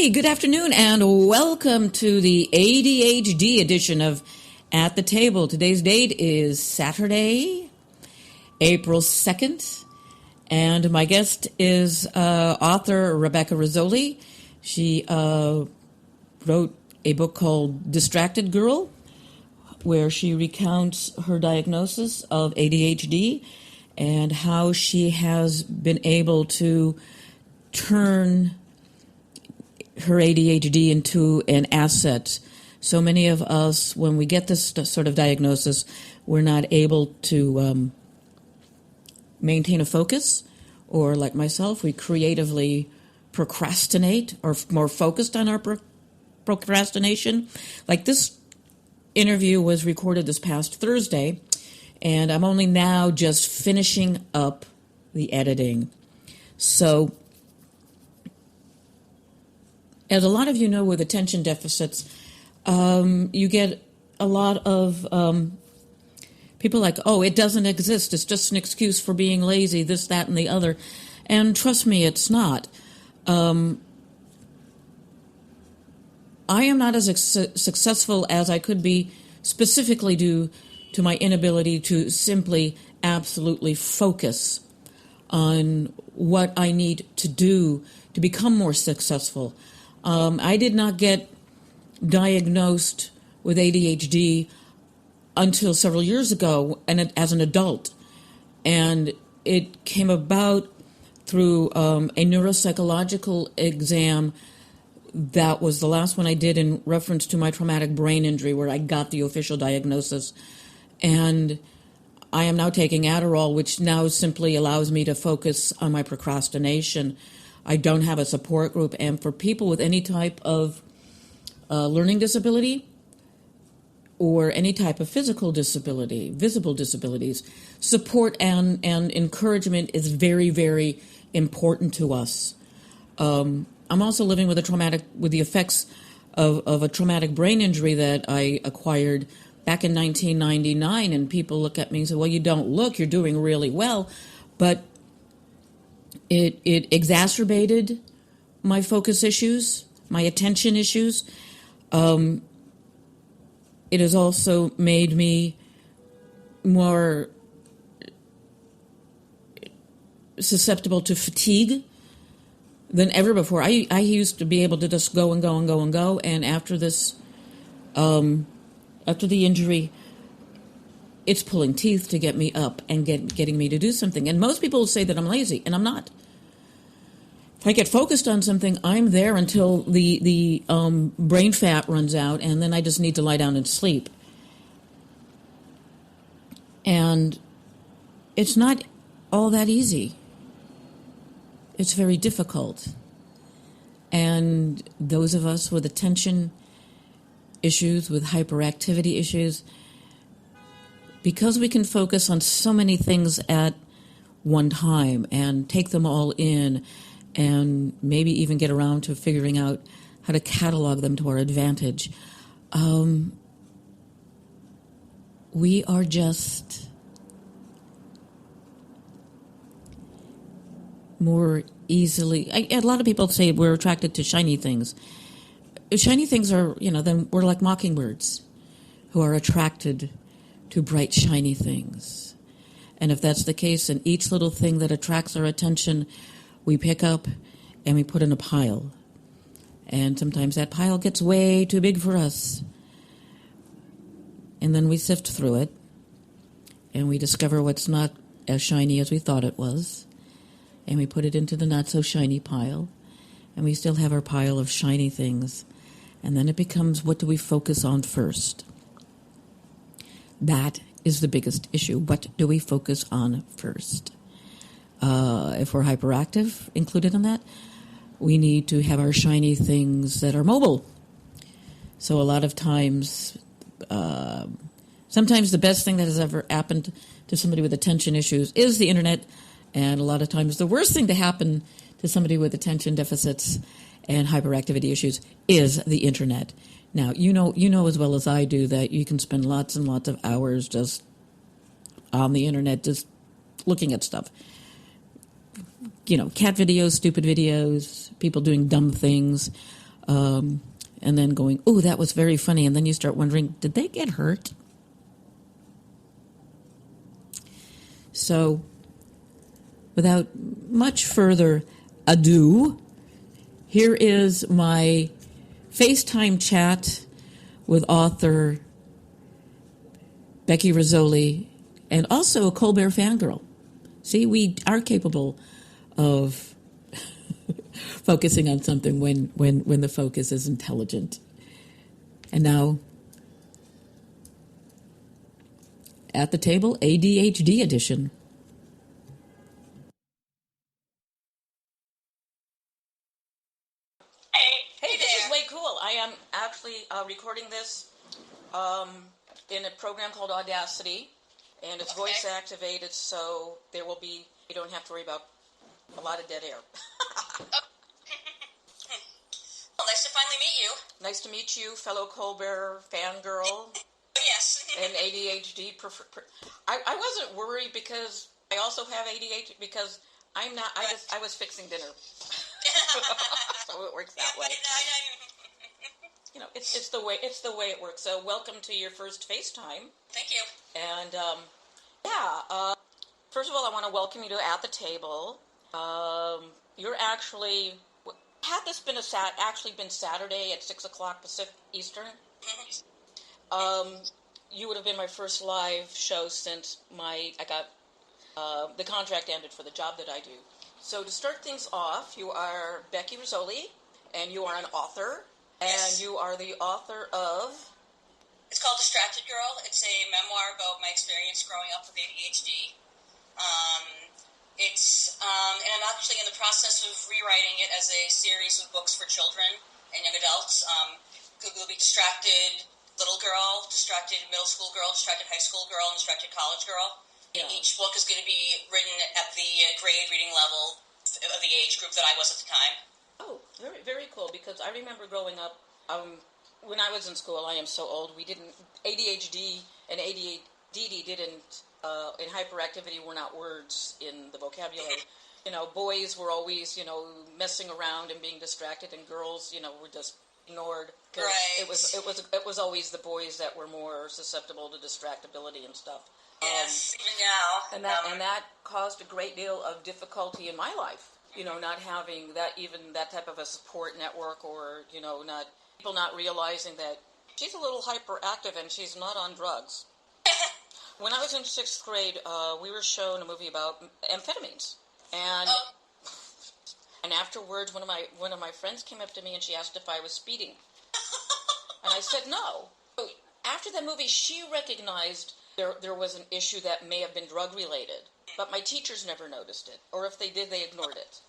Hey, good afternoon, and welcome to the ADHD edition of At the Table. Today's date is Saturday, April 2nd, and my guest is author Rebecca Rizzoli. She wrote a book called Distracted Girl, where she recounts her diagnosis of ADHD and how she has been able to turn her ADHD into an asset. So many of us, when we get this sort of diagnosis, we're not able to maintain a focus, or like myself, we creatively procrastinate or more focused on our procrastination. Like this interview was recorded this past Thursday, and I'm only now just finishing up the editing. So, as a lot of you know, with attention deficits, you get a lot of people like, oh, it doesn't exist. It's just an excuse for being lazy, this, that, and the other. And trust me, it's not. I am not as successful as I could be, specifically due to my inability to simply, absolutely focus on what I need to do to become more successful. I did not get diagnosed with ADHD until several years ago, and as an adult. And it came about through a neuropsychological exam that was the last one I did in reference to my traumatic brain injury, where I got the official diagnosis. And I am now taking Adderall, which now simply allows me to focus on my procrastination. I don't have a support group, and for people with any type of learning disability or any type of physical disability, visible disabilities, support and encouragement is very, very important to us. I'm also living with the effects of a traumatic brain injury that I acquired back in 1999, and people look at me and say, well, you don't look, you're doing really well, but it exacerbated my focus issues, my attention issues. It has also made me more susceptible to fatigue than ever before. I used to be able to just go and go and go and go, and after this, after the injury, it's pulling teeth to get me up and getting me to do something. And most people say that I'm lazy, and I'm not. If I get focused on something, I'm there until the brain fat runs out, and then I just need to lie down and sleep. And it's not all that easy. It's very difficult. And those of us with attention issues, with hyperactivity issues, because we can focus on so many things at one time and take them all in, and maybe even get around to figuring out how to catalog them to our advantage, we are just more easily... a lot of people say we're attracted to shiny things. Shiny things are, then we're like mockingbirds who are attracted to bright, shiny things. And if that's the case, then each little thing that attracts our attention, we pick up and we put in a pile. And sometimes that pile gets way too big for us. And then we sift through it, and we discover what's not as shiny as we thought it was. And we put it into the not-so-shiny pile. And we still have our pile of shiny things. And then it becomes, what do we focus on first? That is the biggest issue. What do we focus on first? If we're hyperactive, included in that, we need to have our shiny things that are mobile. So a lot of times, sometimes the best thing that has ever happened to somebody with attention issues is the internet, and a lot of times the worst thing to happen to somebody with attention deficits and hyperactivity issues is the internet. Now, you know as well as I do that you can spend lots and lots of hours just on the internet, just looking at stuff. Cat videos, stupid videos, people doing dumb things. and then going, "Oh, that was very funny," and then you start wondering, did they get hurt? So, without much further ado, here is my FaceTime chat with author Becky Rizzoli, and also a Colbert fangirl. See, we are capable of focusing on something when the focus is intelligent. And now, at the table, ADHD edition. Hey, this is way cool. I am actually recording this in a program called Audacity, and it's voice activated, so you don't have to worry about a lot of dead air. Well, nice to finally meet you. Nice to meet you, fellow Colbert fangirl. Yes. And ADHD. I wasn't worried because I also have ADHD because I'm not. I was fixing dinner, so it works that way. You know, it's the way it works. So welcome to your first FaceTime. Thank you. And first of all, I want to welcome you to At the Table. You're actually, had this been been Saturday at 6:00 Pacific Eastern, you would have been my first live show since the contract ended for the job that I do. So to start things off, you are Becky Rizzoli, and you are an author, and you are the author of... It's called Distracted Girl. It's a memoir about my experience growing up with ADHD. And I'm actually in the process of rewriting it as a series of books for children and young adults. It'll be Distracted Little Girl, Distracted Middle School Girl, Distracted High School Girl, and Distracted College Girl. Yeah. And each book is going to be written at the grade reading level of the age group that I was at the time. Oh, very, very cool, because I remember growing up, when I was in school, I am so old, ADHD and ADD didn't, in hyperactivity were not words in the vocabulary. You know, boys were always, messing around and being distracted, and girls, were just ignored. Right. It was always the boys that were more susceptible to distractibility and stuff. Yes, even now. And that caused a great deal of difficulty in my life. Not having that type of a support network, or people not realizing that she's a little hyperactive and she's not on drugs. When I was in 6th grade, we were shown a movie about amphetamines, and afterwards, one of my friends came up to me and she asked if I was speeding, and I said no. So after that movie, she recognized there was an issue that may have been drug related, but my teachers never noticed it, or if they did, they ignored it.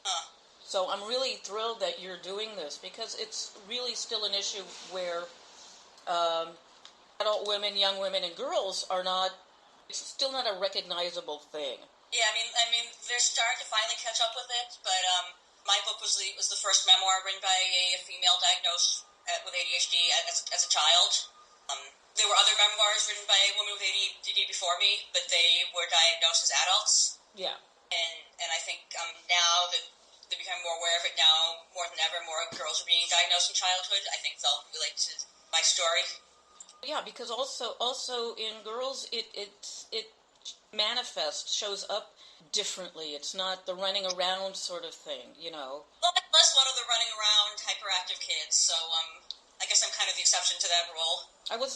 So I'm really thrilled that you're doing this, because it's really still an issue where adult women, young women, and girls it's still not a recognizable thing. Yeah, I mean, they're starting to finally catch up with it, but my book was the first memoir written by a female diagnosed with ADHD as a child. There were other memoirs written by women with ADHD before me, but they were diagnosed as adults. Yeah. And I think now that they're becoming more aware of it now, more than ever, more girls are being diagnosed in childhood. I think they'll relate to my story. Yeah, because also in girls, it shows up differently. It's not the running around sort of thing, Well, I'm less one of the running around hyperactive kids, so I guess I'm kind of the exception to that rule. I was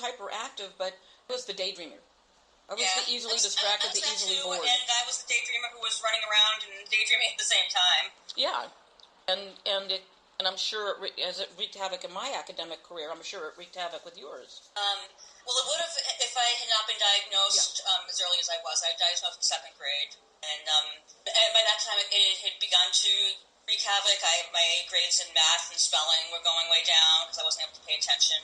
hyperactive, but I was the daydreamer. I was the easily distracted, the easily bored. And I was the daydreamer who was running around and daydreaming at the same time. Yeah, and I'm sure as it wreaked havoc in my academic career, I'm sure it wreaked havoc with yours. Well, it would have if I had not been diagnosed as early as I was. I was diagnosed in 2nd grade, and by that time it had begun to wreak havoc. My grades in math and spelling were going way down because I wasn't able to pay attention,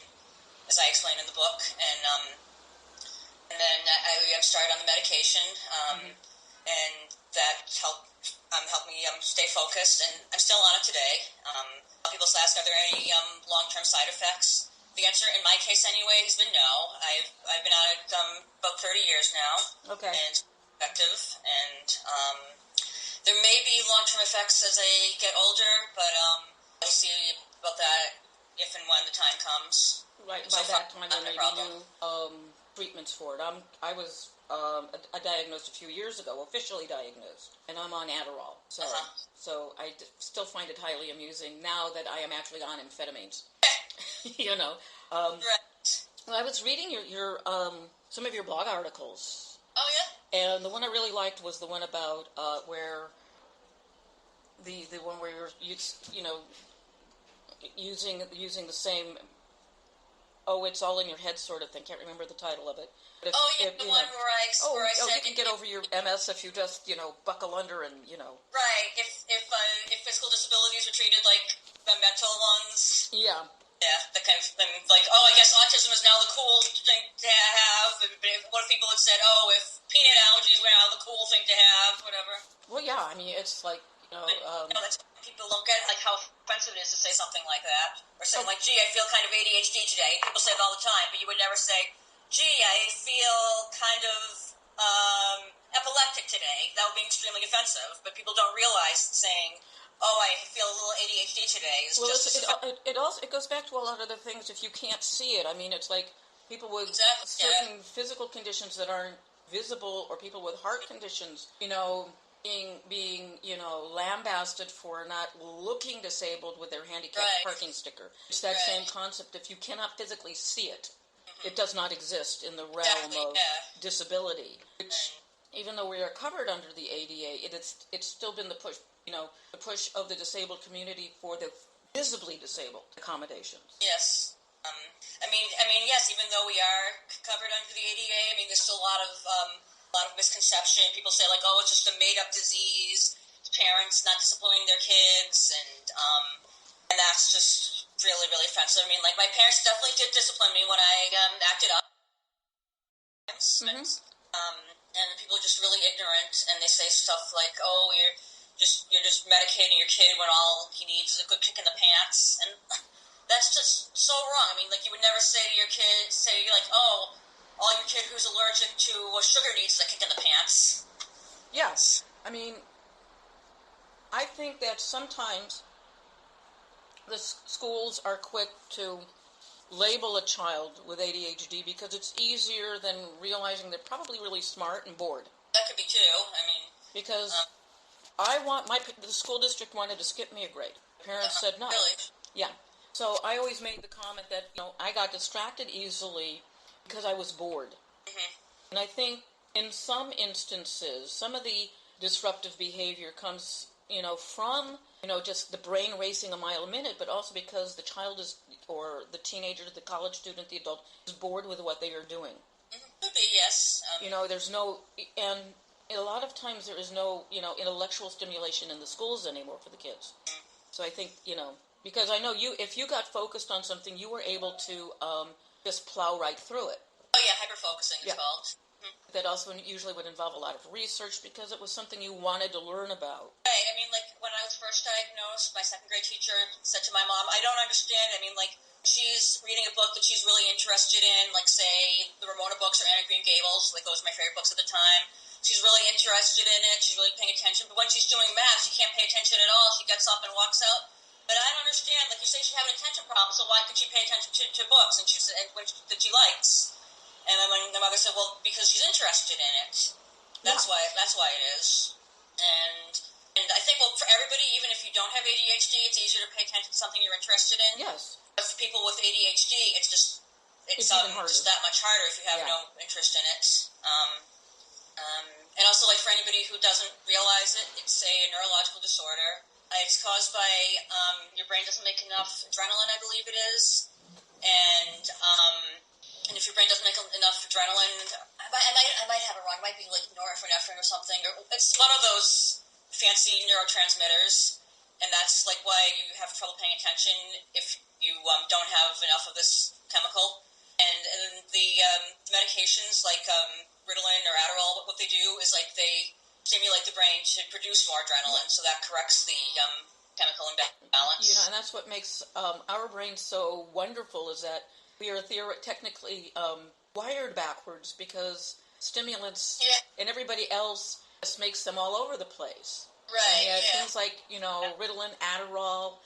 as I explained in the book, and then I started on the medication, and that helped me stay focused, and I'm still on it today. People ask, are there any long-term side effects? The answer, in my case anyway, has been no. I've been on it about 30 years now. Okay. And it's effective, and there may be long-term effects as I get older, but I see about that if and when the time comes. Right, So by that time there not may a be problem. new treatments for it. I was diagnosed a few years ago, officially diagnosed, and I'm on Adderall. So I still find it highly amusing now that I am actually on amphetamines. You know. Right. Well, I was reading your some of your blog articles, Oh yeah. and the one I really liked was the one about where the one where you know using the same it's all in your head sort of thing. Can't remember the title of it. But The one where I said you can get over your MS if you just buckle under and right. If physical disabilities were treated like the mental ones. Yeah. Yeah, that kind of thing. Like, I guess autism is now the cool thing to have. But what if people had said, if peanut allergies were now the cool thing to have, whatever. Well, yeah. I mean, it's like that's people don't get like how offensive it is to say something like that, or saying like, "Gee, I feel kind of ADHD today." People say it all the time, but you would never say, "Gee, I feel kind of epileptic today." That would be extremely offensive. But people don't realize saying, I feel a little ADHD today. It goes back to a lot of the things. If you can't see it, I mean, it's like people with certain physical conditions that aren't visible, or people with heart conditions, being lambasted for not looking disabled with their handicapped parking sticker. It's that same concept. If you cannot physically see it, it does not exist in the realm of disability. Which, even though we are covered under the ADA, it's still been the push. The push of the disabled community for the visibly disabled accommodations. Yes. I mean, yes. Even though we are covered under the ADA, I mean, there's still a lot of misconception. People say like, it's just a made-up disease. Parents not disciplining their kids, and that's just really, really offensive. I mean, like my parents definitely did discipline me when I acted up. Mm-hmm. And people are just really ignorant, and they say stuff like, you're just medicating your kid when all he needs is a good kick in the pants, and that's just so wrong. I mean, like you would never say to your kid, all your kid who's allergic to sugar needs a kick in the pants. Yes, I mean, I think that sometimes the schools are quick to label a child with ADHD because it's easier than realizing they're probably really smart and bored. That could be too. I mean, because the school district wanted to skip me a grade. Parents said no. Really? Yeah. So I always made the comment that I got distracted easily because I was bored. Mm-hmm. And I think in some instances, some of the disruptive behavior comes from just the brain racing a mile a minute, but also because the child or the teenager, the college student, the adult is bored with what they are doing. Mm-hmm. Could be, yes. There's no and. A lot of times there is no, intellectual stimulation in the schools anymore for the kids. So I think, because I know if you got focused on something, you were able to just plow right through it. Oh yeah, hyper-focusing is called. Mm-hmm. That also usually would involve a lot of research because it was something you wanted to learn about. Right. I mean, like when I was first diagnosed, my second grade teacher said to my mom, "I don't understand. I mean, like she's reading a book that she's really interested in, like say the Ramona books or Anne of Green Gables. Like those were my favorite books at the time. She's really interested in it. She's really paying attention. But when she's doing math, she can't pay attention at all. She gets up and walks out. But I don't understand. Like you say, she has an attention problem. So why could she pay attention to books and that she likes?" And then when the mother said, "Well, because she's interested in it. That's why it is." And I think, for everybody, even if you don't have ADHD, it's easier to pay attention to something you're interested in. Yes. But for people with ADHD, it's just that much harder if you have no interest in it. And also, like for anybody who doesn't realize it, it's a neurological disorder. It's caused by your brain doesn't make enough adrenaline, I believe it is, and if your brain doesn't make enough adrenaline, I might have it wrong. It might be like norepinephrine or something, or it's one of those fancy neurotransmitters, and that's like why you have trouble paying attention if you don't have enough of this chemical. And the medications like Ritalin or Adderall, what they do is like they stimulate the brain to produce more adrenaline, so that corrects the chemical imbalance. And that's what makes our brain so wonderful is that we are technically wired backwards because stimulants and everybody else just makes them all over the place. Right. And things like Ritalin, Adderall,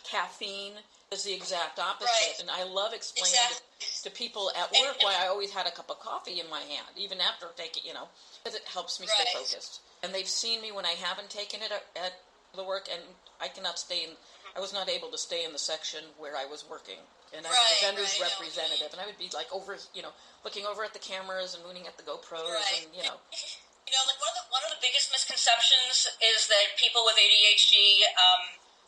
caffeine is the exact opposite. Right. And I love explaining to people at work why I always had a cup of coffee in my hand, even after taking, because it helps me stay focused. And they've seen me when I haven't taken it at the work, and I I was not able to stay in the section where I was working. And I was the vendor's representative, and I would be like looking over at the cameras and looking at the GoPros, and like one of the biggest misconceptions is that people with ADHD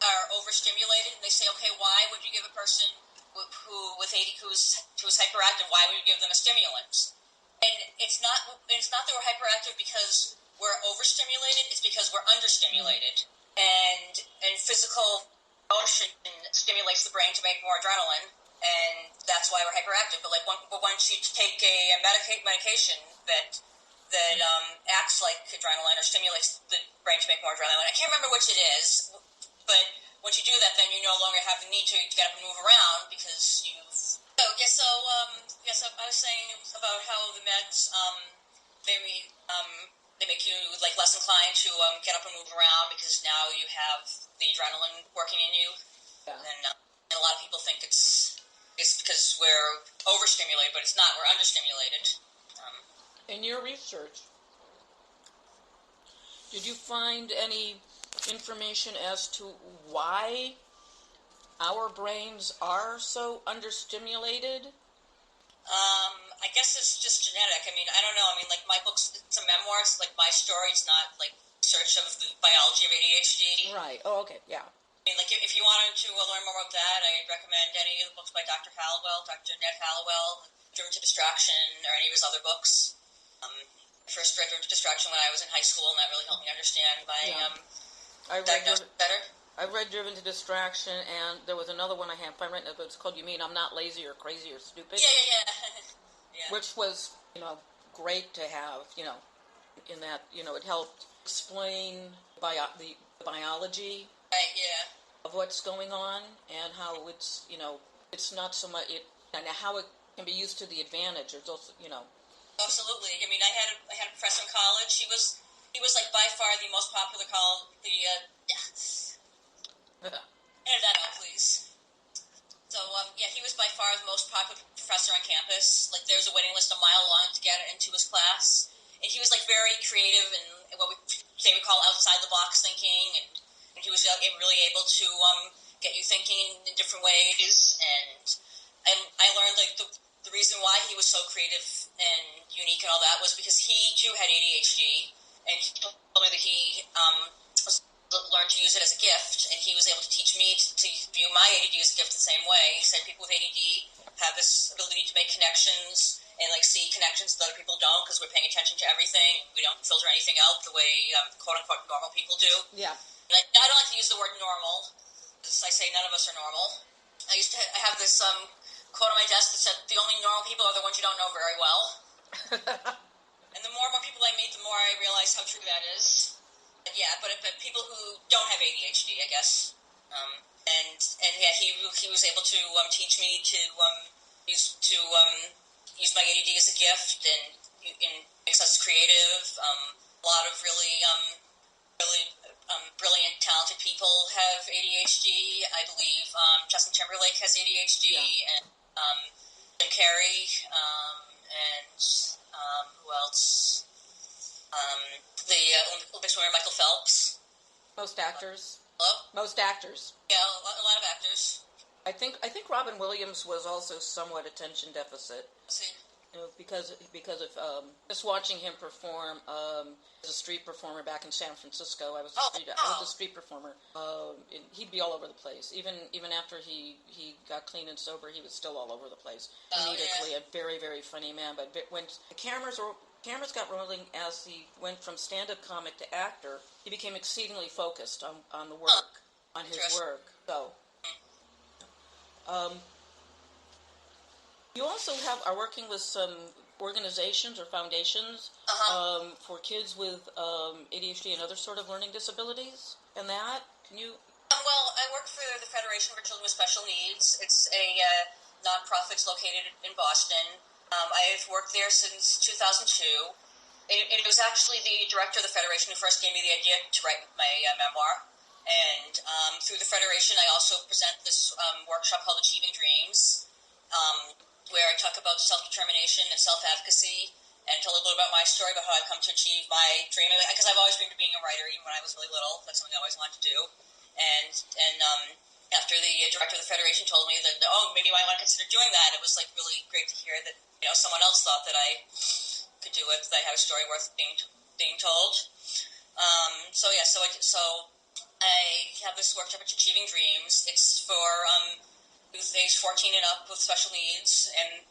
are overstimulated, and they say, okay, why would you give a person who's hyperactive? Why would you give them a stimulant? And it's not that we're hyperactive because we're overstimulated. It's because we're understimulated, and physical motion stimulates the brain to make more adrenaline, and that's why we're hyperactive. But once you take a medication that acts like adrenaline or stimulates the brain to make more adrenaline, I can't remember which it is, but once you do that, then you no longer have the need to get up and move around because you've. So I was saying about how the meds they make you less inclined to get up and move around because now you have the adrenaline working in you. Yeah. And a lot of people think it's because we're overstimulated, but it's not. We're understimulated. In your research, did you find any information as to why our brains are so understimulated? I guess it's just genetic. I mean, I don't know. I mean, my book's, it's a memoir. It's my story. It's not research of the biology of ADHD. Right. Oh, okay. Yeah. I mean, if you wanted to learn more about that, I'd recommend any of the books by Dr. Ned Hallowell, Driven to Distraction, or any of his other books. I first read Driven to Distraction when I was in high school, and that really helped me understand my diagnosis better. I read Driven to Distraction, and there was another one I can't find right now, but it's called You Mean I'm Not Lazy or Crazy or Stupid? Yeah. Yeah. Which was, great to have, in that, it helped explain the biology of what's going on and how it's, it's not so much, and how it can be used to the advantage. It's also, Absolutely. I mean, I had a professor in college. He was by far the most popular edit that out, please. So, he was by far the most popular professor on campus. There's a waiting list a mile long to get into his class. And he was, very creative and what we call outside-the-box thinking. And he was really able to get you thinking in different ways. And I learned, the reason why he was so creative and unique and all that was because he, too, had ADHD. And he told me that he learned to use it as a gift, and he was able to teach me to view my ADD as a gift the same way. He said people with ADD have this ability to make connections and see connections that other people don't because we're paying attention to everything. We don't filter anything out the way quote-unquote normal people do. Yeah. And I don't like to use the word normal because I say none of us are normal. I have this quote on my desk that said the only normal people are the ones you don't know very well. And the more people I meet, the more I realize how true that is. But people who don't have ADHD, I guess, he was able to teach me to use my ADD as a gift and makes us creative. A lot of really brilliant, talented people have ADHD. I believe Justin Timberlake has ADHD, and Jim Carrey, and who else? The Olympic swimmer Michael Phelps. Most actors. Hello? Most actors. Yeah, a lot of actors. I think Robin Williams was also somewhat attention deficit. See. Because of just watching him perform as a street performer back in San Francisco. I was a street performer. And he'd be all over the place. Even after he got clean and sober, he was still all over the place. Comedically, a very, very funny man. But when the cameras got rolling as he went from stand-up comic to actor, he became exceedingly focused on the work, on his work. So, you also are working with some organizations or foundations for kids with ADHD and other sort of learning disabilities, and that, can you... Well, I work for the Federation for Children with Special Needs. It's a nonprofit located in Boston. I've worked there since 2002. It was actually the director of the Federation who first gave me the idea to write my memoir. And through the Federation, I also present this workshop called Achieving Dreams, where I talk about self-determination and self-advocacy and tell a little about my story about how I've come to achieve my dream. Because I've always dreamed of being a writer, even when I was really little. That's something I always wanted to do. And after the director of the Federation told me that, oh, maybe you might want to consider doing that, it was like really great to hear that someone else thought that I could do it, that I have a story worth being told. So I have this workshop, Achieving Dreams. It's for youth age 14 and up with special needs and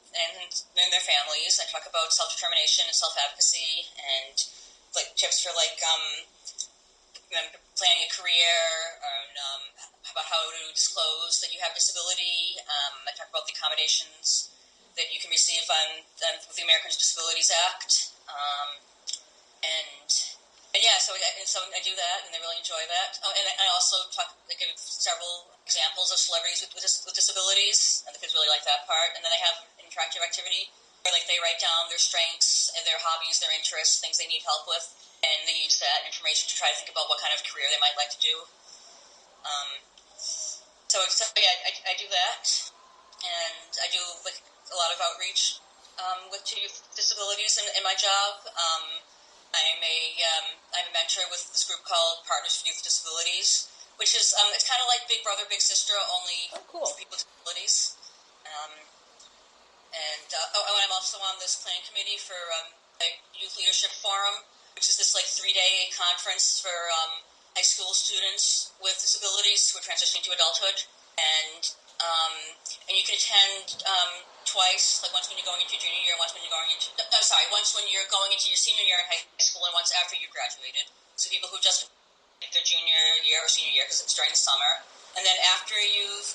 their families. I talk about self-determination and self-advocacy and like tips for planning a career, and about how to disclose that you have disability. I talk about the accommodations that you can receive with the Americans with Disabilities Act. So I do that, and I really enjoy that. Oh, and I also give several examples of celebrities with disabilities, and the kids really like that part. And then I have an interactive activity where they write down their strengths, their hobbies, their interests, things they need help with, and they use that information to try to think about what kind of career they might like to do. I do that, and I do a lot of outreach with youth disabilities in my job. I'm a mentor with this group called Partners for Youth with Disabilities, which is it's kind of like Big Brother Big Sister, only for people with disabilities. And I'm also on this planning committee for a Youth Leadership Forum, which is this 3-day conference for high school students with disabilities who are transitioning to adulthood, and you can attend twice, once when you're going into your junior year, once when you're going into once when you're going into your senior year in high school, and once after you graduated. So people who just their junior year or senior year, because it's during the summer, and then after you've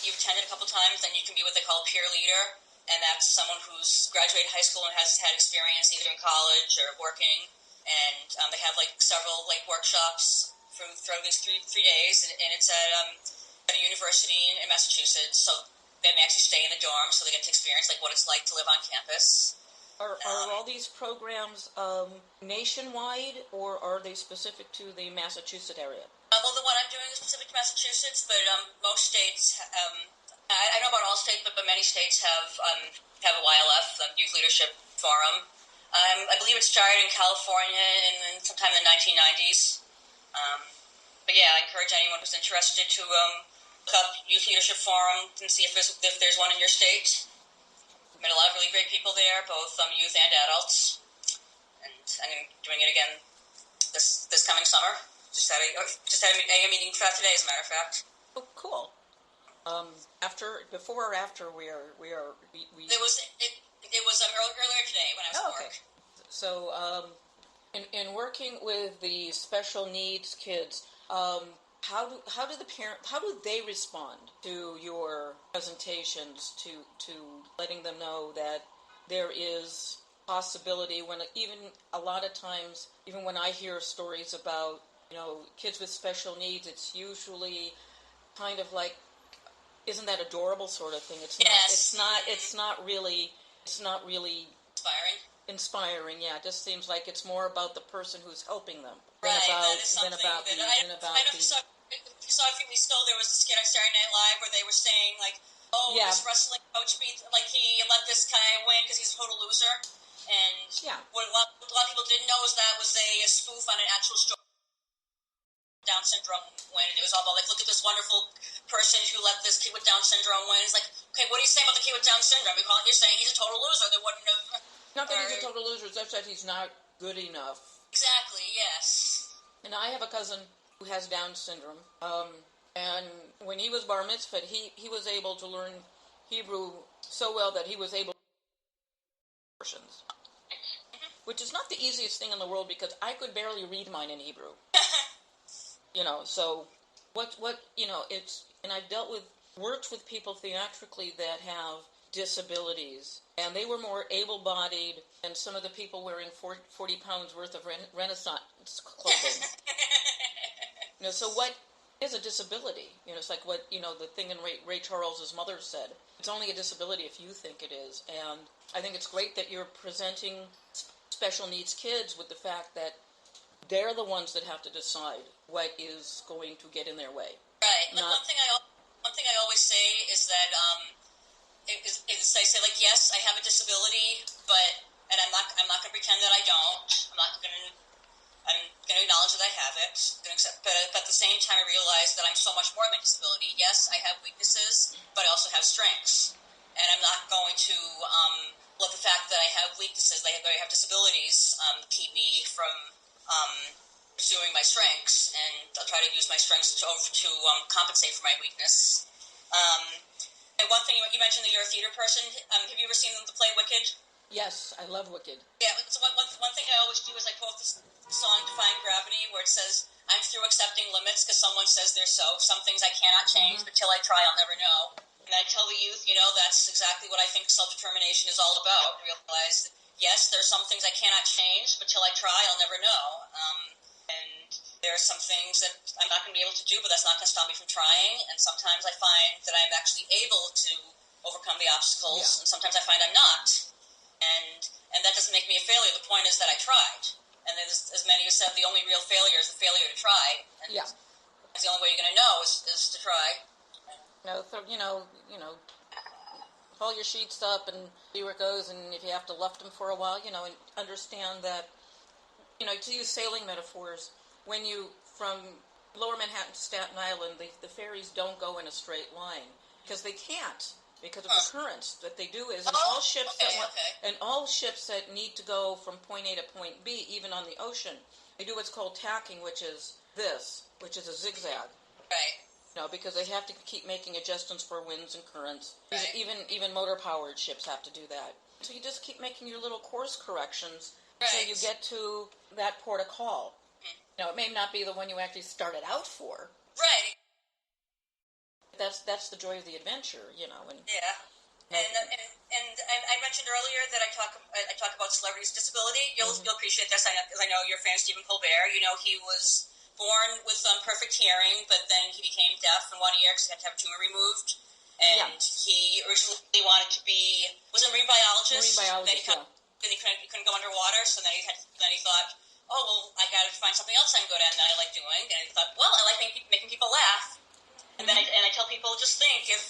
attended a couple times, then you can be what they call a peer leader, and that's someone who's graduated high school and has had experience either in college or working, and they have several workshops throughout these three days, and it's at a university in Massachusetts, so they may actually stay in the dorm, so they get to experience what it's like to live on campus. Are all these programs nationwide, or are they specific to the Massachusetts area? Well, the one I'm doing is specific to Massachusetts, but most states, I don't know about all states, but many states have a YLF, Youth Leadership Forum. I believe it started in California sometime in the 1990s. But yeah, I encourage anyone who's interested to look up Youth Leadership Forum and see if there's one in your state. Met a lot of really great people there, both youth and adults, and I'm doing it again this coming summer. Just had a meeting for that today, as a matter of fact. Oh, cool. Before or after we are. It was earlier today when I was at work. So in working with the special needs kids, how do they respond to your presentations, to letting them know that there is possibility, when even a lot of times, even when I hear stories about kids with special needs, it's usually kind of isn't that adorable sort of thing? It's not really inspiring. Yeah, it just seems like it's more about the person who's helping them than about the saw a few weeks ago, there was a skit on Saturday Night Live where they were saying this wrestling coach he let this guy win because he's a total loser, and what a lot of people didn't know is that was a spoof on an actual story. Down syndrome win, and it was all about look at this wonderful person who let this kid with Down syndrome win. It's okay, what do you say about the kid with Down syndrome? You're saying he's a total loser. They wouldn't have. Not that he's a total loser. It's just that he's not good enough. Exactly. Yes. And I have a cousin who has Down syndrome, and when he was bar mitzvahed, he was able to learn Hebrew so well that he was able to portions, which is not the easiest thing in the world because I could barely read mine in Hebrew. So it's, and I've worked with people theatrically that have disabilities, and they were more able-bodied than some of the people wearing 40 pounds worth of Renaissance clothing. So what is a disability? It's like what, the thing in Ray Charles's mother said. It's only a disability if you think it is. And I think it's great that you're presenting special needs kids with the fact that they're the ones that have to decide what is going to get in their way. Right. Like one thing I always say is that is I say, like, yes, I have a disability, and I'm not going to pretend that I don't. I'm going to acknowledge that I have it. But at the same time, I realize that I'm so much more than a disability. Yes, I have weaknesses, but I also have strengths, and I'm not going to let the fact that I have weaknesses, that I have disabilities, keep me from pursuing my strengths, and I'll try to use my strengths to compensate for my weakness. And one thing you mentioned that you're a theater person. Have you ever seen the play Wicked? Yes, I love Wicked. Yeah, so one thing I always do is I quote the song Defying Gravity, where it says, I'm through accepting limits because someone says they're so. Some things I cannot change, but till I try, I'll never know. And I tell the youth, that's exactly what I think self-determination is all about. Realize that, yes, there are some things I cannot change, but till I try, I'll never know. And there are some things that I'm not going to be able to do, but that's not going to stop me from trying. And sometimes I find that I'm actually able to overcome the obstacles, and sometimes I find I'm not. And that doesn't make me a failure. The point is that I tried. And as many have said, the only real failure is the failure to try. And that's the only way you're going to know is to try. Pull your sheets up and see where it goes, and if you have to left them for a while, and understand that, to use sailing metaphors, when you, from Lower Manhattan to Staten Island, the ferries don't go in a straight line, because they can't, because of the currents. What they do is, all ships that need to go from point A to point B, even on the ocean, they do what's called tacking, which is a zigzag. Right. Because they have to keep making adjustments for winds and currents. Right. Even motor-powered ships have to do that. So you just keep making your little course corrections until you get to that port of call. It may not be the one you actually started out for. Right. That's the joy of the adventure, And I mentioned earlier that I talk about celebrities' disability. You'll appreciate this. I know you're a fan of Stephen Colbert. He was born with perfect hearing, but then he became deaf in 1 year because he had to have a tumor removed. And he originally wanted to was a marine biologist. Then he couldn't go underwater, so then he thought, oh, well, I got to find something else I'm good at and that I like doing. And he thought, well, I like making people laugh. And then I tell people, just think, if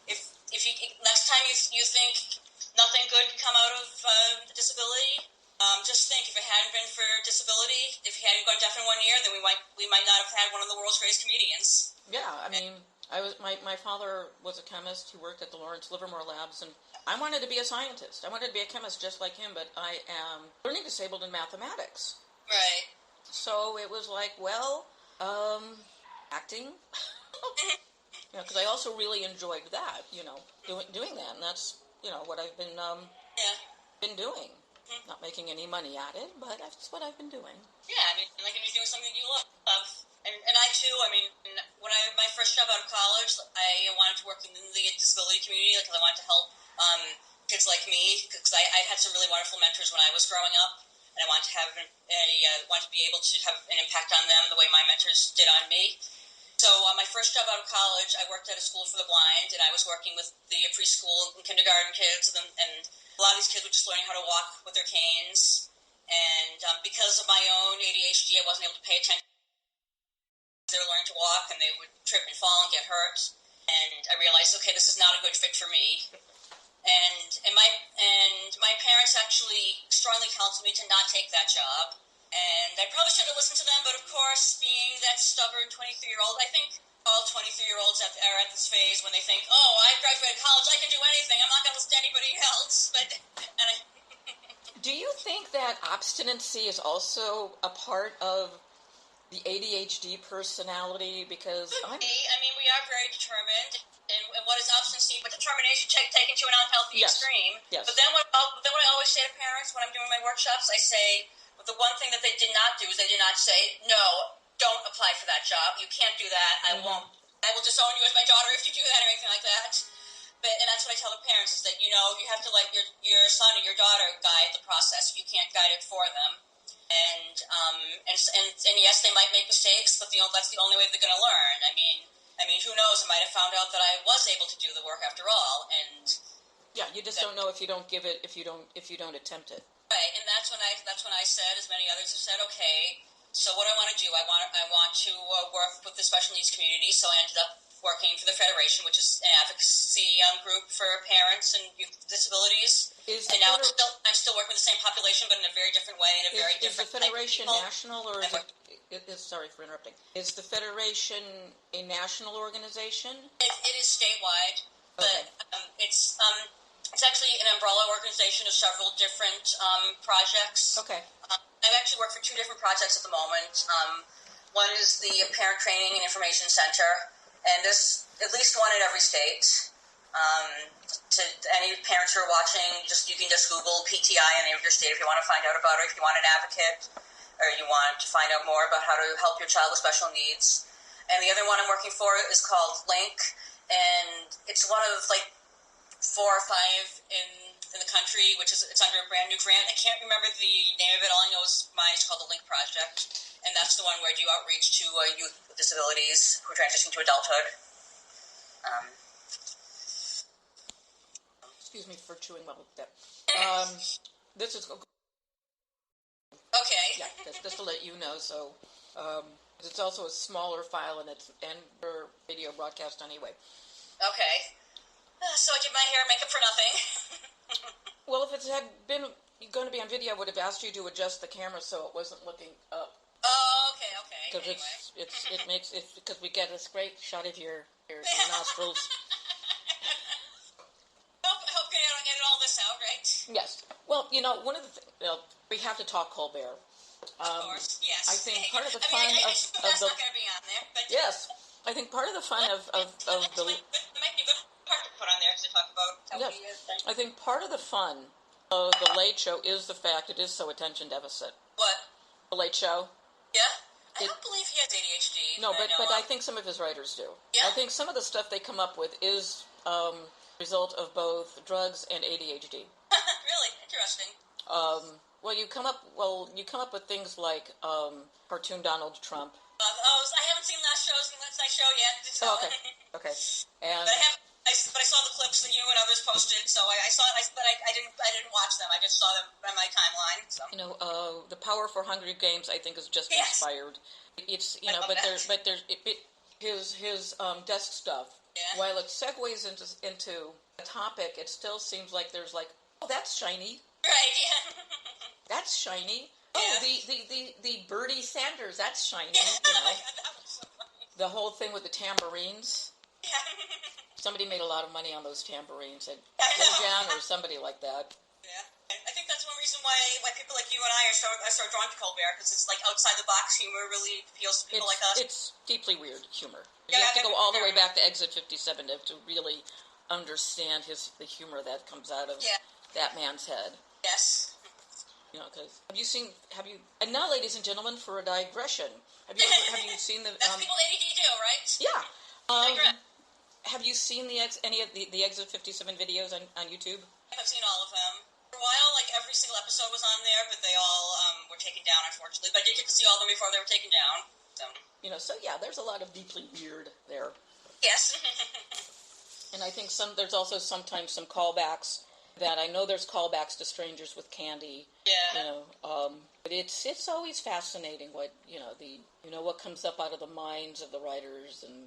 you next time you think nothing good could come out of the disability, just think, if it hadn't been for disability, if he hadn't gone deaf in 1 year, then we might not have had one of the world's greatest comedians. Yeah, my father was a chemist. He worked at the Lawrence Livermore Labs, and I wanted to be a scientist. I wanted to be a chemist just like him, but I am learning disabled in mathematics. Right. So it was like, acting. Because I also really enjoyed that, doing that, and that's, what I've been doing. Mm-hmm. Not making any money at it, but that's what I've been doing. Yeah, like you're doing something that you love. And I too, when my first job out of college, I wanted to work in the disability community, because I wanted to help kids like me, because I had some really wonderful mentors when I was growing up, and I wanted to be able to have an impact on them the way my mentors did on me. So my first job out of college, I worked at a school for the blind, and I was working with the preschool and kindergarten kids, and a lot of these kids were just learning how to walk with their canes. And because of my own ADHD, I wasn't able to pay attention. They were learning to walk, and they would trip and fall and get hurt. And I realized, okay, this is not a good fit for me. And my parents actually strongly counseled me to not take that job. And I probably should have listened to them, but of course, being that stubborn 23-year-old, I think all 23-year-olds are at this phase when they think, oh, I graduated college, I can do anything, I'm not going to listen to anybody else. Do you think that obstinacy is also a part of the ADHD personality? Because we are very determined, and what is obstinacy but determination taken to an unhealthy extreme? Yes. But then what I always say to parents when I'm doing my workshops, I say, but the one thing that they did not do is they did not say, no, don't apply for that job. You can't do that. I won't. I will disown you as my daughter if you do that or anything like that. And that's what I tell the parents is that, you have to let your son or your daughter guide the process. You can't guide it for them. And yes, they might make mistakes, but that's the only way they're going to learn. Who knows? I might have found out that I was able to do the work after all. And yeah, you just don't know if you don't attempt it. Right, and that's when I said, as many others have said, okay, So what I want to do, I want to work with the special needs community. So I ended up working for the Federation, which is an advocacy group for parents and youth with disabilities. And now I'm still working with the same population, but in a very different way, in a very different type of people. Is the Federation national, or is it? Sorry for interrupting. Is the Federation a national organization? It is statewide, but it's actually an umbrella organization of several different projects. Okay. I actually work for two different projects at the moment. One is the Parent Training and Information Center, and there's at least one in every state. To any parents who are watching, you can just Google PTI in your state if you want to find out about it, if you want an advocate, or you want to find out more about how to help your child with special needs. And the other one I'm working for is called Link, and it's one of 4 or 5 in the country, it's under a brand new grant. I can't remember the name of it. All I know is mine is called the Link Project, and that's the one where I do outreach to youth with disabilities who transition to adulthood. Excuse me for chewing bubble. This is okay. Yeah, just to let you know. So it's also a smaller file, and for video broadcast anyway. Okay. So I did my hair and makeup for nothing. Well, if it had been going to be on video, I would have asked you to adjust the camera so it wasn't looking up. Oh, okay. Because anyway. Because we get this great shot of your nostrils. I hope I don't edit all this out, right? Yes. Well, one of the things, we have to talk Colbert. Of course, yes. I think part of the fun that's not going to be on there, but yes, I think part of the fun of the. It might be a good part to put on there to talk about how he is. I think part of the fun of the Late Show is the fact it is so attention deficit. What? The Late Show. Yeah. I don't believe he has ADHD. No, but I think some of his writers do. Yeah. I think some of the stuff they come up with is result of both drugs and ADHD. Really interesting. You come up with things like cartoon Donald Trump. I haven't seen last night's show yet. So. Oh, okay. And but I saw the clips that you and others posted, so I saw it. But I didn't watch them. I just saw them on my timeline. So. The Power for Hungry Games, I think, is just inspired. It's but there's his desk stuff. Yeah. While it segues into a topic, it still seems like there's that's shiny. Right. Yeah. That's shiny. Yeah. Oh, the Bertie Sanders, that's shiny. Oh my God, that was so funny. The whole thing with the tambourines. Yeah. Somebody made a lot of money on those tambourines at Bojan or somebody like that. Yeah. I think that's one reason why people like you and I are so drawn to Colbert, because it's outside the box humor really appeals to people like us. It's deeply weird humor. You have to go all the way back to Exit 57 to really understand the humor that comes out of that man's head. Yes. Because and now, ladies and gentlemen, for a digression, have you seen the? That's people ADD do, right? Yeah. Have you seen any of the Exit 57 videos on YouTube? I've seen all of them. For a while, every single episode was on there, but they all were taken down, unfortunately. But I did get to see all of them before they were taken down. So. There's a lot of deeply weird there. Yes. And I think there's also sometimes some callbacks. That I know there's callbacks to Strangers with Candy. Yeah. But it's always fascinating what what comes up out of the minds of the writers, and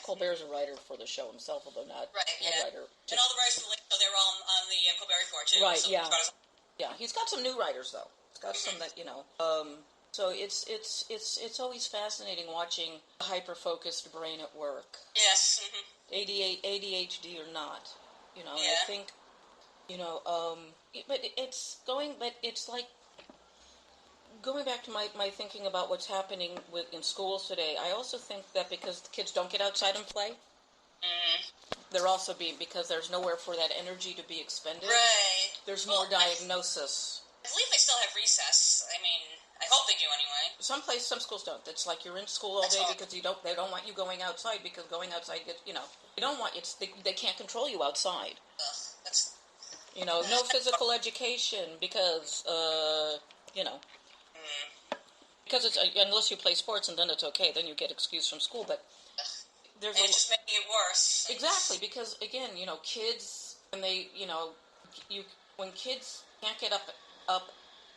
Colbert's a writer for the show himself, although not a writer. And all the writers from the Late Show, they were all on the Colbert Report too. Right. So Yeah. He's got some new writers though. He's got some that So it's always fascinating watching a hyper-focused brain at work. Yes. ADHD or not, And I think. But it's like going back to my thinking about what's happening in schools today. I also think that because the kids don't get outside and play, they're also because there's nowhere for that energy to be expended. Right. There's more diagnosis. I believe they still have recess. I mean, I hope they do anyway. Some schools don't. It's like you're in school all day because they don't want you going outside, because going outside they don't want they can't control you outside. Ugh, that's. No physical education because, because it's unless you play sports, and then it's okay. Then you get excused from school. But it's just making it worse. Exactly, because again, kids when they, when kids can't get up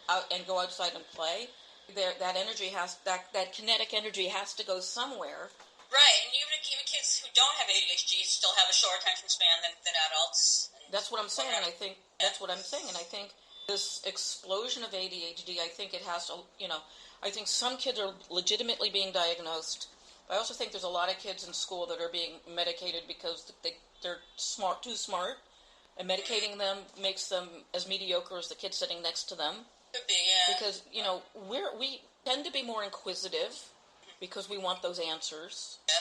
out and go outside and play, that energy that kinetic energy has to go somewhere. Right, and even kids who don't have ADHD still have a shorter attention span than adults. That's what I'm saying, and I think that's what I'm saying, and I think this explosion of ADHD, I think it has to, I think some kids are legitimately being diagnosed. I also think there's a lot of kids in school that are being medicated because they're too smart, and medicating them makes them as mediocre as the kid sitting next to them. Could be, yeah. Because, we tend to be more inquisitive because we want those answers. Yeah.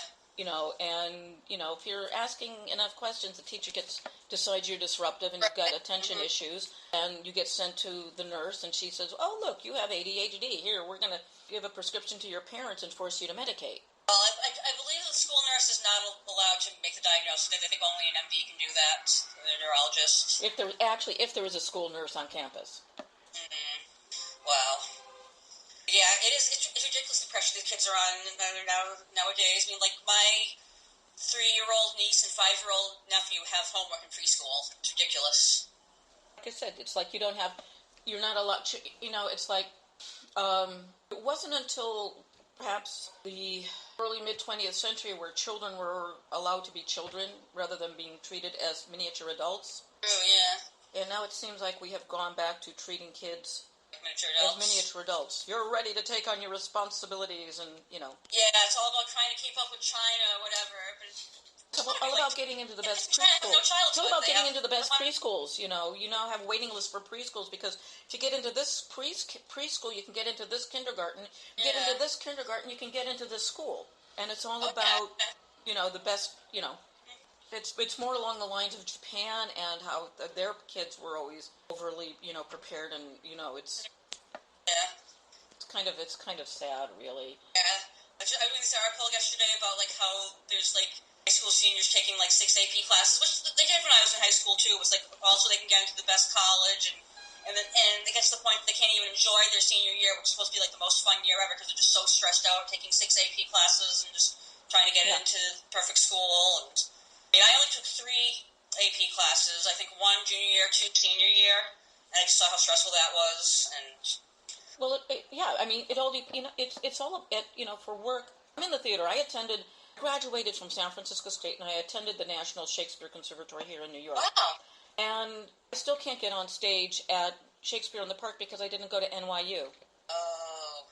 If you're asking enough questions, the teacher decides you're disruptive and you've got attention issues, and you get sent to the nurse, and she says, "Oh, look, you have ADHD. Here, we're going to give a prescription to your parents and force you to medicate." Well, I believe the school nurse is not allowed to make the diagnosis. I think only an MD can do that, the neurologist. If there is a school nurse on campus. Mm-hmm. Wow. Yeah, it's ridiculous the pressure these kids are on nowadays. I mean, like, my 3-year-old niece and 5-year-old nephew have homework in preschool. It's ridiculous. Like I said, it's like you're not allowed to, it's like, it wasn't until perhaps the early mid-20th century where children were allowed to be children rather than being treated as miniature adults. True, yeah. And now it seems like we have gone back to treating kids as miniature adults. You're ready to take on your responsibilities, and Yeah, it's all about trying to keep up with China or whatever. But it's all about getting into the best preschools. It's all about getting into the best preschools. You now have waiting lists for preschools because if you get into this preschool, you can get into this kindergarten. You get into this kindergarten, you can get into this school, and it's all about the best. It's more along the lines of Japan and how their kids were always overly, prepared, and it's kind of sad, really. Yeah, I read this article yesterday about like how there's like high school seniors taking like 6 AP classes, which they did when I was in high school too. It was like also they can get into the best college, and they get to the point that they can't even enjoy their senior year, which is supposed to be like the most fun year ever because they're just so stressed out taking 6 AP classes and just trying to get into perfect school. And I only took 3 AP classes. I think 1 junior year, 2 senior year, and I just saw how stressful that was. And well, it all it's all for work. I'm in the theater. I graduated from San Francisco State, and I attended the National Shakespeare Conservatory here in New York. Wow. And I still can't get on stage at Shakespeare in the Park because I didn't go to NYU. Oh.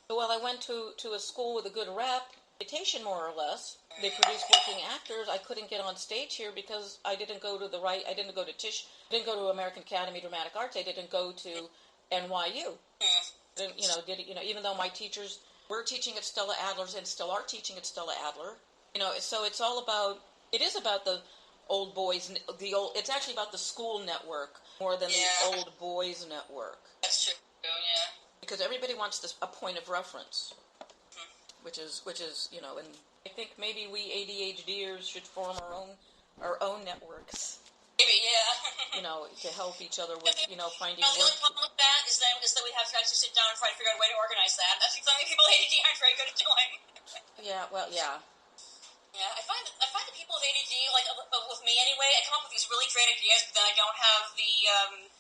So while I went to a school with a good reputation, more or less, they produce working actors, I couldn't get on stage here because I didn't go to I didn't go to Tisch, I didn't go to American Academy of Dramatic Arts, I didn't go to NYU. Even though my teachers were teaching at Stella Adler's and still are teaching at Stella Adler, so it is about the old boys, it's actually about the school network more than the old boys network. That's true, yeah. Because everybody wants a point of reference, which is, and I think maybe we ADHDers should form our own networks. Maybe, yeah. To help each other with, finding work. The only problem with that is that we have to actually sit down and try to figure out a way to organize that. That's something people with ADD aren't very good at doing. Yeah, well, yeah. Yeah, I find that people with ADD, like with me anyway, I come up with these really great ideas, but then I don't have the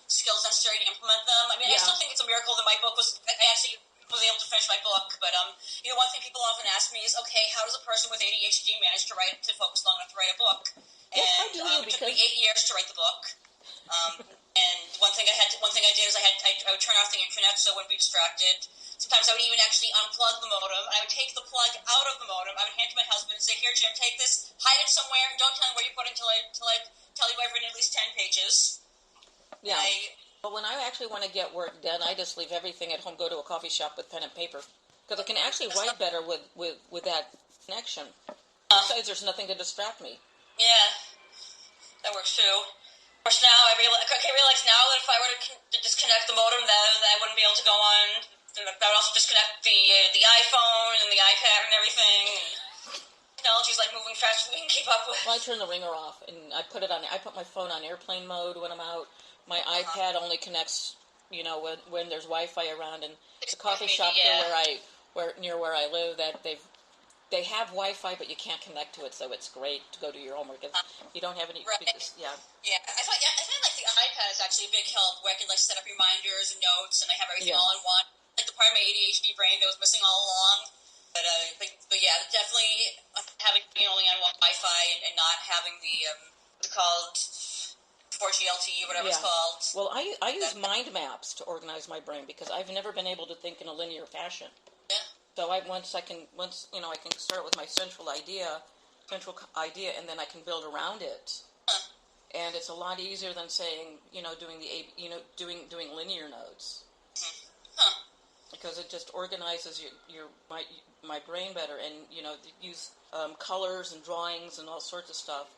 skills necessary to implement them. I mean, I still think it's a miracle that my book I actually was able to finish my book, but one thing people often ask me is, okay, how does a person with ADHD manage to focus long enough to write a book? Yes, I do. It took me 8 years to write the book. And one thing I did is I would turn off the internet so I wouldn't be distracted. Sometimes I would even actually unplug the modem. I would take the plug out of the modem. I would hand it to my husband and say, "Here, Jim, take this. Hide it somewhere. Don't tell him where you put it until I tell you I've written at least 10 pages." Yeah. But when I actually want to get work done, I just leave everything at home, go to a coffee shop with pen and paper, because I can actually write better with that connection. Besides, there's nothing to distract me. Yeah, that works too. Of course, now I realize now that if I were to disconnect the modem, then I wouldn't be able to go on. That would also disconnect the iPhone and the iPad and everything. Technology's like moving faster than we can keep up with. Well, I turn the ringer off and I put my phone on airplane mode when I'm out. My iPad only connects, when there's Wi-Fi around. And the coffee shop here near where I live, that they have Wi-Fi, but you can't connect to it, so it's great to go do your homework. You don't have any. Right. Yeah. Yeah, I find like the iPad is actually a big help where I can like set up reminders and notes, and I have everything all in one. Like the part of my ADHD brain that was missing all along. But yeah, definitely having only on Wi-Fi and not having the what's it called 4G LTE, whatever it's called. Well, I use mind maps to organize my brain because I've never been able to think in a linear fashion. Yeah. So I can start with my central idea, and then I can build around it. Huh. And it's a lot easier than saying, doing linear nodes. Huh. Because it just organizes my brain better, and use colors and drawings and all sorts of stuff.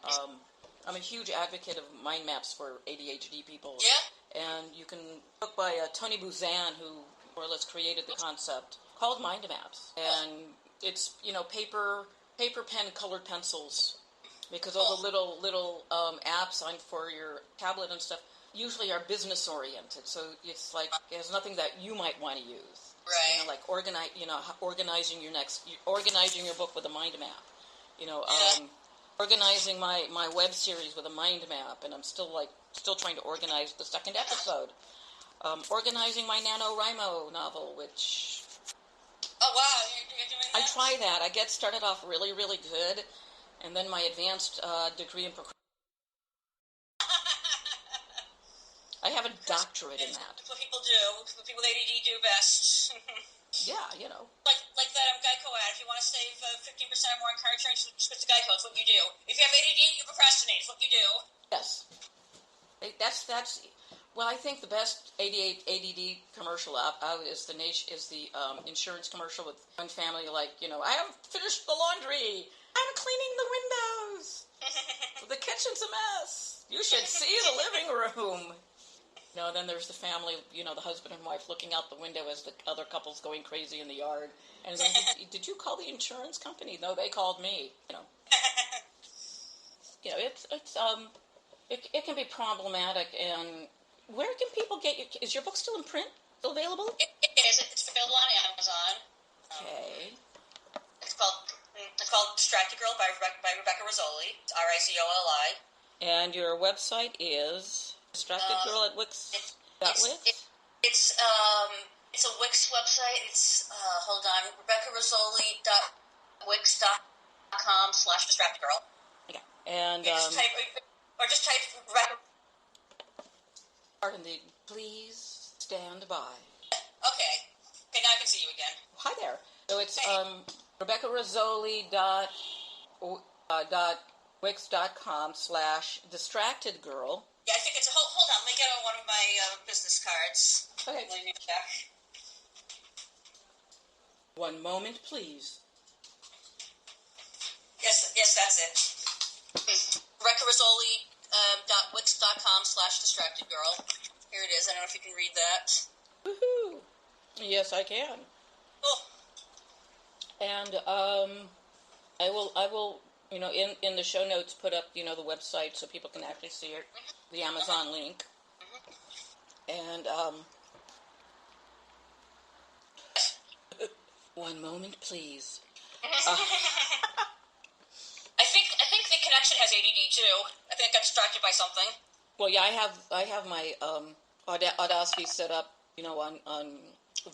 I'm a huge advocate of mind maps for ADHD people. Yeah. And you can book by Tony Buzan, who more or less created the concept, called mind maps, and it's paper, pen, colored pencils, because all the little apps on for your tablet and stuff usually are business oriented, so it's like it has nothing that you might want to use. Right. Like organizing your book with a mind map. Organizing my web series with a mind map, and I'm still trying to organize the second episode. Organizing my NaNoWriMo novel, which oh wow, you're doing that? I try that. I get started off really, really good, and then my advanced degree in I have a doctorate in that. That's what people do. What people with ADD do best. Yeah, Like that Geico ad. If you want to save 15% or more on car insurance, switch to Geico. It's what you do. If you have ADD, you procrastinate. It's what you do. Yes. That's. Well, I think the best ADD commercial out is the insurance commercial with one family. Like, I haven't finished the laundry. I'm cleaning the windows. The kitchen's a mess. You should see the living room. Then there's the family, the husband and wife looking out the window as the other couple's going crazy in the yard. And then, did you call the insurance company? No, they called me. It can be problematic. And where can people get is your book still in print? Still available? It is. It's available on Amazon. Okay. It's called Distracted Girl by Rebecca Rizzoli. It's Rizzoli. And your website is distractedgirl at Wix. It's a Wix website. It's hold on, RebeccaRizzoli.wix.com/distractedgirl. Okay. And just type Rebecca. Pardon the. Please stand by. Okay, now I can see you again. Hi there. So it's Rebecca Rizzoli .wix.com/distractedgirl. Yeah, I think it's hold on. Let me get on one of my business cards. Okay. Let me check. One moment, please. Yes, that's it. Rebecca Rizzoli .wix.com/distractedgirl. Here it is. I don't know if you can read that. Woohoo! Yes, I can. Cool. And I will in the show notes put up the website so people can actually see it, the Amazon link. And one moment, please. I think the connection has ADD too. I think I got distracted by something. Well, yeah, I have my Audacity set up, on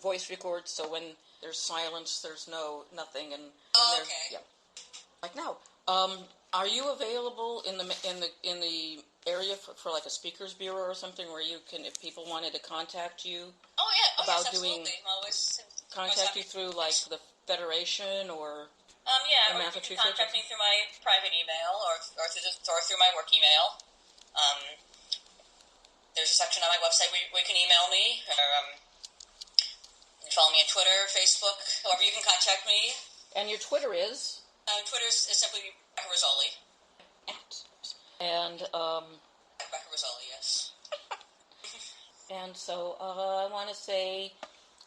voice record, so when there's silence, there's nothing, and there's okay. Yeah. Like now, are you available in the area for like a speakers bureau or something where you can, if people wanted to contact you? Oh yeah, about yes, doing contact you through like the Federation or or you can contact me through my private email or through my work email. There's a section on my website where you can email me, or you can follow me on Twitter, Facebook, however you can contact me. And your Twitter is? Twitter is simply Rebecca Rizzoli. And Rebecca Rizzoli, yes. And so I want to say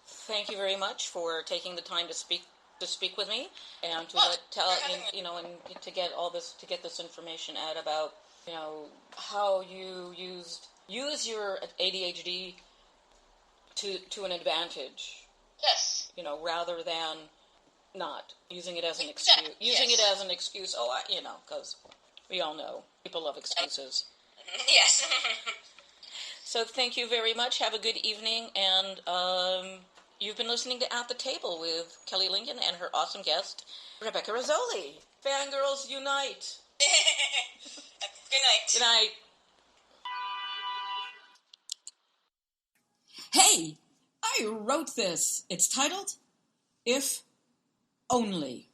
thank you very much for taking the time to speak with me and to to get this information out about how you use your ADHD to an advantage. Yes. Rather than not using it as an excuse. Using it as an excuse. Because we all know people love excuses. Yes. So thank you very much. Have a good evening, and You've been listening to At the Table with Kelly Lincoln and her awesome guest, Rebecca Rizzoli. Fangirls unite. Good night. Good night. Hey, I wrote this. It's titled, If Only.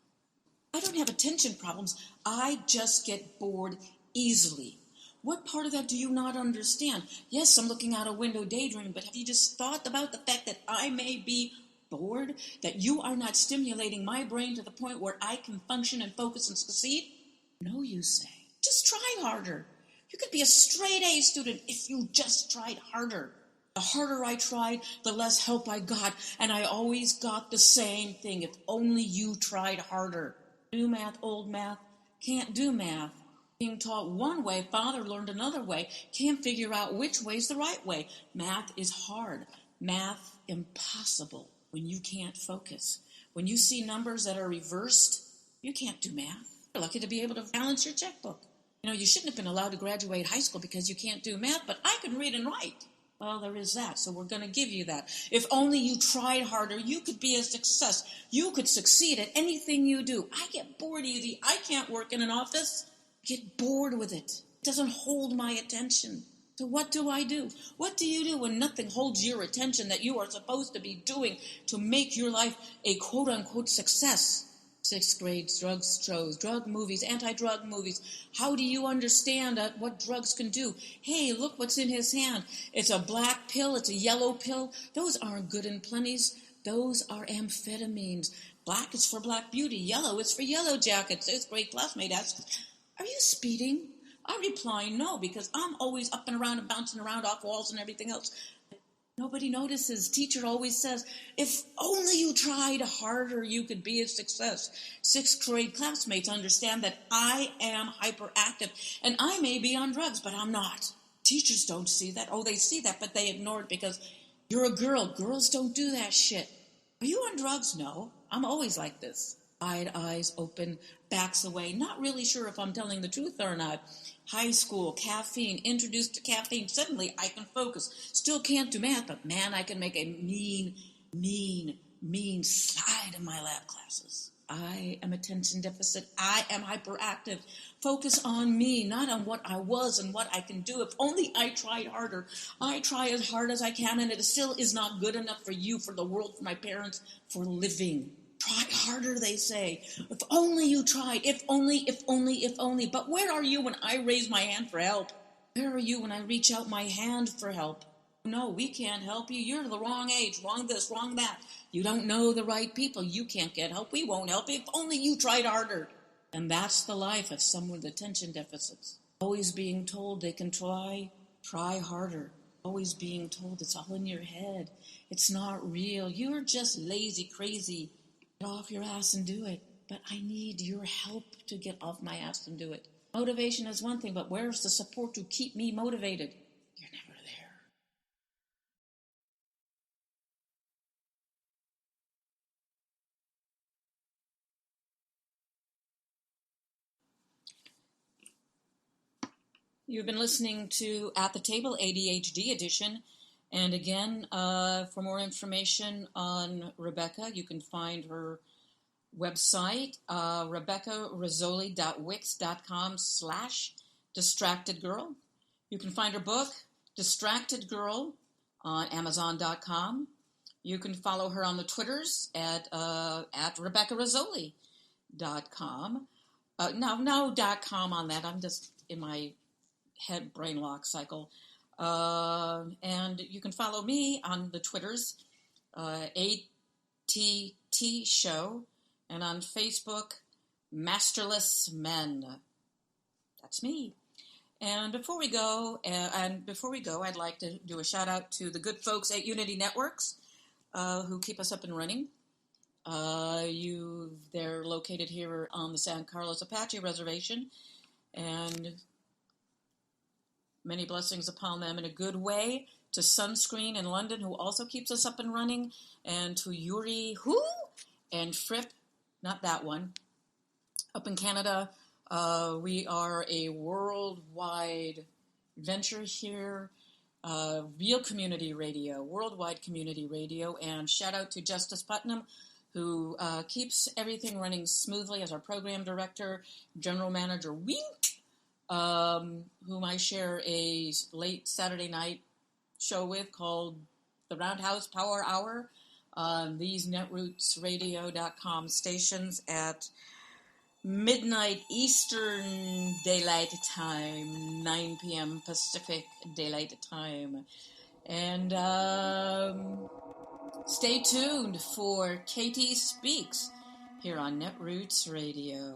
I don't have attention problems. I just get bored easily. What part of that do you not understand? Yes, I'm looking out a window daydreaming, but have you just thought about the fact that I may be bored? That you are not stimulating my brain to the point where I can function and focus and succeed? No, you say. Just try harder. You could be a straight A student if you just tried harder. The harder I tried, the less help I got, and I always got the same thing. If only you tried harder. New math, old math, can't do math. Being taught one way, father learned another way, can't figure out which way's the right way. Math is hard. Math impossible when you can't focus. When you see numbers that are reversed, you can't do math. You're lucky to be able to balance your checkbook. You know, you shouldn't have been allowed to graduate high school because you can't do math, but I can read and write. Well, there is that, so we're going to give you that. If only you tried harder, you could be a success. You could succeed at anything you do. I get bored easy. I can't work in an office. Get bored with it. It doesn't hold my attention. So what do I do? What do you do when nothing holds your attention that you are supposed to be doing to make your life a quote-unquote success? Sixth grade drug shows, drug movies, anti-drug movies. How do you understand what drugs can do? Hey, look what's in his hand. It's a black pill. It's a yellow pill. Those aren't good and plenties. Those are amphetamines. Black is for black beauty. Yellow is for yellow jackets. Sixth grade classmate asks, are you speeding? I reply no, because I'm always up and around and bouncing around off walls and everything else. Nobody notices. Teacher always says, if only you tried harder, you could be a success. Sixth grade classmates understand that I am hyperactive, and I may be on drugs, but I'm not. Teachers don't see that. Oh, they see that, but they ignore it because you're a girl. Girls don't do that shit. Are you on drugs? No. I'm always like this. Wide eyes open, backs away, not really sure if I'm telling the truth or not. High school, caffeine, introduced to caffeine. Suddenly I can focus. Still can't do math, but man, I can make a mean slide in my lab classes. I am attention deficit. I am hyperactive. Focus on me, not on what I was and what I can do. If only I tried harder. I try as hard as I can, and it still is not good enough for you, for the world, for my parents, for living. Try harder, they say. If only you tried. If only, if only, if only. But where are you when I raise my hand for help? Where are you when I reach out my hand for help? No, we can't help you. You're the wrong age, wrong this, wrong that. You don't know the right people. You can't get help. We won't help you. If only you tried harder. And that's the life of someone with attention deficits. Always being told they can try harder. Always being told it's all in your head. It's not real. You're just lazy, crazy. Get off your ass and do it. But I need your help to get off my ass and do it. Motivation is one thing, but where's the support to keep me motivated? You're never there. You've been listening to At the Table, ADHD edition. And again, for more information on Rebecca, you can find her website, RebeccaRizzoli.wix.com/distractedgirl. You can find her book, Distracted Girl, on Amazon.com. You can follow her on the Twitters at RebeccaRizzoli.com. No .com on that. I'm just in my head brain lock cycle. And you can follow me on the Twitters, ATT Show, and on Facebook, Masterless Men. That's me. And before we go, I'd like to do a shout out to the good folks at Unity Networks, who keep us up and running. They're located here on the San Carlos Apache Reservation, and many blessings upon them in a good way. To Sunscreen in London, who also keeps us up and running, and to Yuri, and Fripp, not that one, up in Canada. We are a worldwide venture here. real community radio, worldwide community radio, and shout out to Justice Putnam, who keeps everything running smoothly as our program director, general manager Wink, whom I share a late Saturday night show with called the Roundhouse Power Hour on these netrootsradio.com stations at midnight Eastern Daylight Time, 9 p.m. Pacific Daylight Time. And stay tuned for Katie Speaks here on Netroots Radio.